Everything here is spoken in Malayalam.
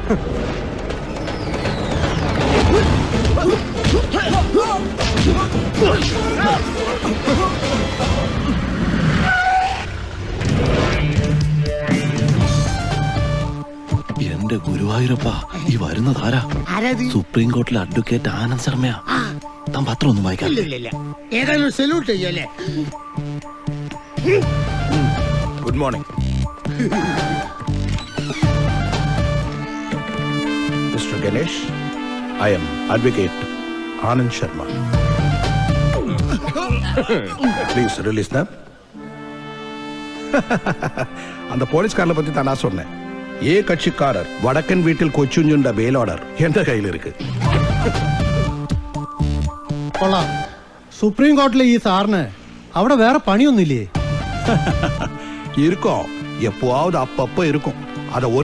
എന്റെ ഗുരുവായൂരപ്പ, ഈ വരുന്നതാരാ? സുപ്രീം കോർട്ടിലെ അഡ്വക്കേറ്റ് ആനന്ദ് ശർമ്മയാ. താൻ പത്രം ഒന്നും വായിക്കാം. ഏതായാലും സല്യൂട്ട് ചെയ്യല്ലേ. Good morning mister Ganesh. I am advocate Anand Sharma. Please release them. அந்த போலீஸ்காரனை பத்தி தான் நான் சொன்னேன். ஏ கட்சிக்காரர் வடக்கன் வீட்டில் கொச்சுஞ்சுண்ட பெயில் ஆர்டர் எந்த கையில் இருக்கு? കൊള്ളാം. സുപ്രീം കോർട്ടിലെ ഈ സാറിന് അവിടെ വേറെ പണിയൊന്നുമില്ലേ? இருக்கும், எப்போவாவது அப்பப்ப இருக்கும். அதை